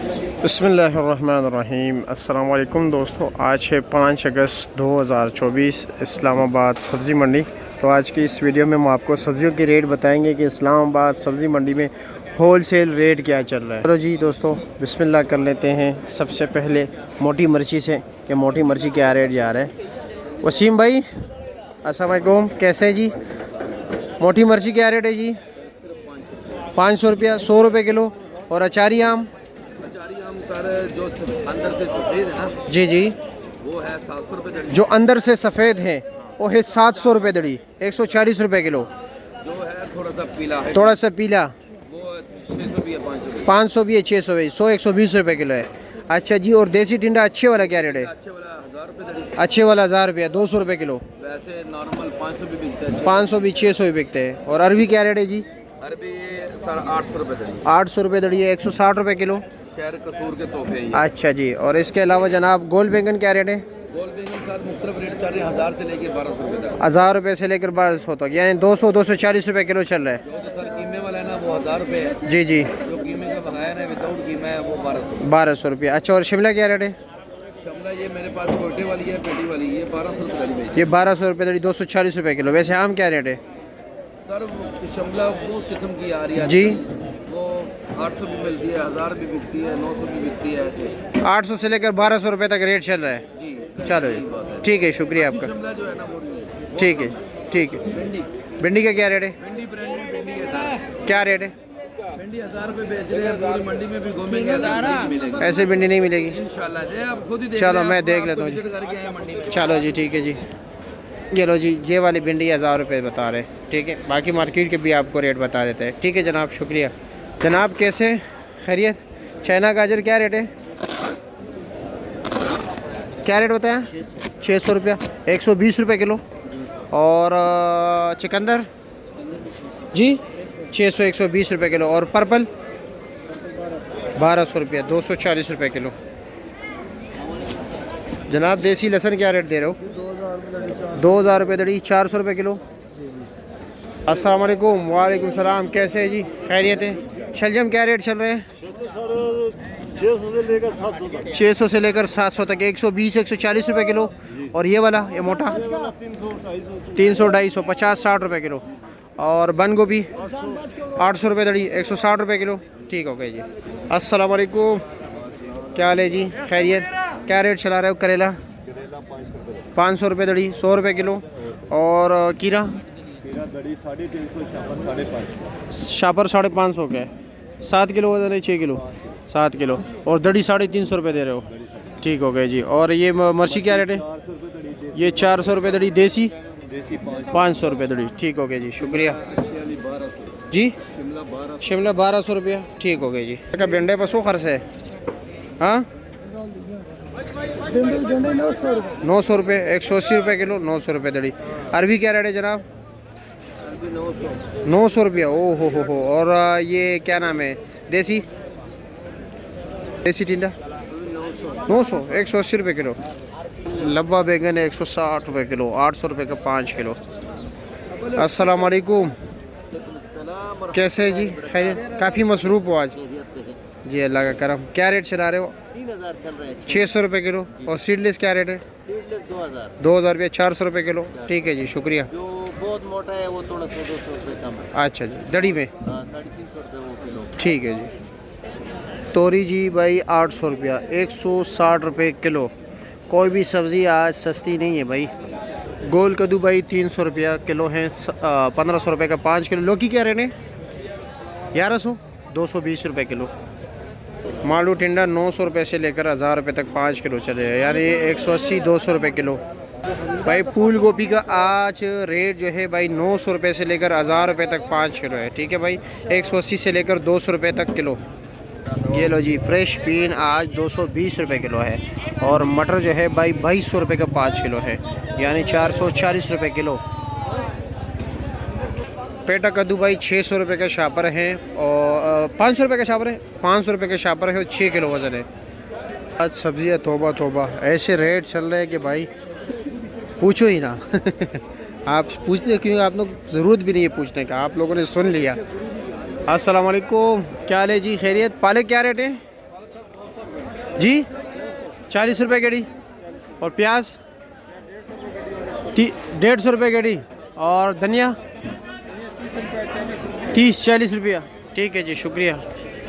बिस्मिल्लाहिर्रहमानिर्रहीम। अस्सलाम वालेकुम दोस्तों, आज है 5 अगस्त 2024 इस्लामाबाद सब्ज़ी मंडी। तो आज की इस वीडियो में हम आपको सब्ज़ियों के रेट बताएंगे कि इस्लामाबाद सब्ज़ी मंडी में होल सेल रेट क्या चल रहा है। चलो जी दोस्तों, बिस्मिल्लाह कर लेते हैं। सबसे पहले मोटी मिर्ची से कि मोटी मिर्ची क्या रेट जा रहा है। वसीम भाई अस्सलाम वालेकुम, कैसे हैं जी? मोटी मिर्ची क्या रेट है जी? 500 रुपया, 100 रुपये किलो। और अचारी आम? सर जो अंदर से सफ़ेद है ना जी जी, वो है 700 रुपये दड़ी। जो अंदर से सफ़ेद है वो है 700 रुपये दड़ी, 140 रुपये किलो। जो है थोड़ा सा पीला है, थोड़ा सा पीला वो 600 भी है, 500 भी है। 500 भी है, 600 भी, 100 120 रुपये किलो है। अच्छा जी, और देसी टिंडा अच्छे वाला क्या रेट है? अच्छे वाला 1000 रुपये दड़ी। अच्छे वाला 1000 रुपया, 200 रुपये किलो। वैसे नॉर्मल 500 भी बिकते हैं। 500 भी, 600 भी बिकते हैं। और अरबी क्या रेट है जी? अरबी सर 800 रुपये दड़ी। 800 रुपये दड़ी है, 160 रुपये किलो। शहर कसूर के तोहफे हैं। अच्छा जी, और इसके अलावा जनाब गोल बैंगन क्या रेट है? गोल बैंगन सर मुख्तलिफ रेट चल रहे हैं, 1000 से लेकर 1200 रुपये तक। 1000 रुपये से लेकर 1200 तक, यानी 200 240 रुपये किलो चल रहा है। जो सर कीमे वाला है ना वो 1000 रुपये है। जी जी, जो कीमे का बकाया है विदाउट कीमा है वो 1200। 1200 रुपये। अच्छा, और शिमला क्या रेट है? शिमला ये मेरे पास छोटे वाली है, पेटी वाली, ये 1200 रुपये दड़ी बेचती ये 1200 रुपये दड़ी, 240 रुपये किलो। वैसे आम क्या रेट है? सर शिमला वो किस्म की आ रही है जी, वो 800 भी मिलती है, 1000 भी बिकती है, 900 भी बिकती है। ऐसे 800 से लेकर 1200 रुपये तक रेट चल रहा है। जी चलो यही बात जी, है। ठीक है, शुक्रिया अच्छी आपका। शिमला जो है ना वो नहीं है। ठीक है ठीक है। भिंडी भिंडी का क्या रेट है? भिंडी ब्रांडेड भिंडी है सर। क्या रेट है? भिंडी 1000 रुपये बेच रहे हैं, पूरी मंडी में भी घूमेंगे 1000 रुपये की मिलेगी ऐसे भिंडी नहीं मिलेगी। इंशाल्लाह। जे आप खुद ही देख चलो, रहे हैं, मैं आपको देख लेता हूँ जी। विजिट करके आए मंडी में। चलो जी, ठीक है जी। ये लो जी, ये वाली भिंडी 1000 रुपये बता रहे हैं, ठीक है। बाकी मार्केट के भी आपको रेट बता देते हैं, ठीक है जनाब, शुक्रिया जनाब। कैसे खैरियत? चाइना गाजर क्या रेट है? क्या रेट बताया? 600 रुपया, 120 रुपये किलो। और चुकंदर जी 600 120 रुपये किलो। और पर्पल 1200 रुपया, 240 रुपये किलो। जनाब देसी लहसुन क्या रेट दे रहे हो? 2000 रुपये दड़ी, 400 रुपये किलो। अस्सलाम वालेकुम। वालेकुम सलाम, कैसे है जी? खैरियत है। शलजम क्या रेट चल रहे हैं? 600 से लेकर 700 तक, 120 140 रुपये किलो। और ये वाला, ये मोटा 300 250 50 60 रुपये किलो। और बंद गोभी 800 रुपये दड़ी, 160 रुपये किलो। ठीक हो गया जी। अस्सलाम वालेकुम, क्या हाल है जी? खैरियत। क्या रेट चला रहे हो? करेला 500 रुपये दड़ी, 100 रुपये किलो। और कीरा दड़ी 350, शापर 550 का है। 7 किलो वजन है, 6 किलो 7 किलो। और दड़ी 350 रुपये दे रहे हो, ठीक हो गए जी। और ये मिर्ची क्या रेट है? ये 400 रुपये दड़ी, देसी 500 रुपये दड़ी, ठीक हो गया जी, शुक्रिया जी। शिमला 1200 रुपया, ठीक हो गया जी। क्या भिंडे पसो खर्च है? हाँ 900 रुपये, 180 रुपये किलो, 900 रुपये दड़ी। अरबी क्या रेट है जनाब? 900 रुपया, ओ हो। और ये क्या नाम है? देसी टिंडा 900, 180 रुपये किलो। लब्बा बैंगन है 160 रुपये किलो, 800 रुपये का 5 किलो। अस्सलाम वालेकुम, कैसे है जी? खैर, काफ़ी मसरूफ़ हो आज जी, अल्लाह का करम। क्या रेट चला रहे हो? 3000 चल रहा है। 600 रुपये किलो। और सीडलेस क्या रेट है? सीडलेस 2000। 2000 रुपये, 400 रुपये किलो, ठीक है जी, शुक्रिया। जो बहुत मोटा है वो थोड़ा 100-200 रुपये कम है। अच्छा जी, दड़ी में 350 रुपये वो किलो। ठीक है जी। तोरी जी भाई 800 रुपया, 160 रुपये किलो। कोई भी सब्ज़ी आज सस्ती नहीं है भाई। गोल कद्दू भाई 300 रुपया किलो है, 1500 रुपये का 5 किलो। लौकी क्या रेट है? 1100, 220 रुपये किलो। मालू टिंडा 900 रुपये से लेकर 1000 रुपये तक 5 किलो चले, यानी 180 200 रुपये किलो। भाई फूल गोभी का आज रेट जो है भाई 900 रुपये से लेकर 1000 रुपये तक 5 किलो है, ठीक है भाई। 180 से लेकर 200 रुपये तक किलो। ये लो जी, फ्रेश बीन आज 220 रुपये किलो है। और मटर जो है भाई 2200 रुपये का 5 किलो है, यानी 440 रुपये किलो। पेटा कद्दू भाई 600 रुपये का शापर है, और 500 रुपये का शापर है, 500 रुपये का शापर है, और 6 किलो वज़न है। आज सब्ज़ियाँ तोबा तोबा, ऐसे रेट चल रहे हैं कि भाई पूछो ही ना। आप पूछते क्यों? आप लोग ज़रूरत भी नहीं है पूछने का, आप लोगों ने सुन लिया। अस्सलाम वालेकुम, क्या हाल है जी? खैरियत। पालक क्या रेट है? जी 40 रुपये गेड़ी। और प्याज 150 रुपये गेड़ी। और धनिया 30-40 रुपया। ठीक है जी, शुक्रिया।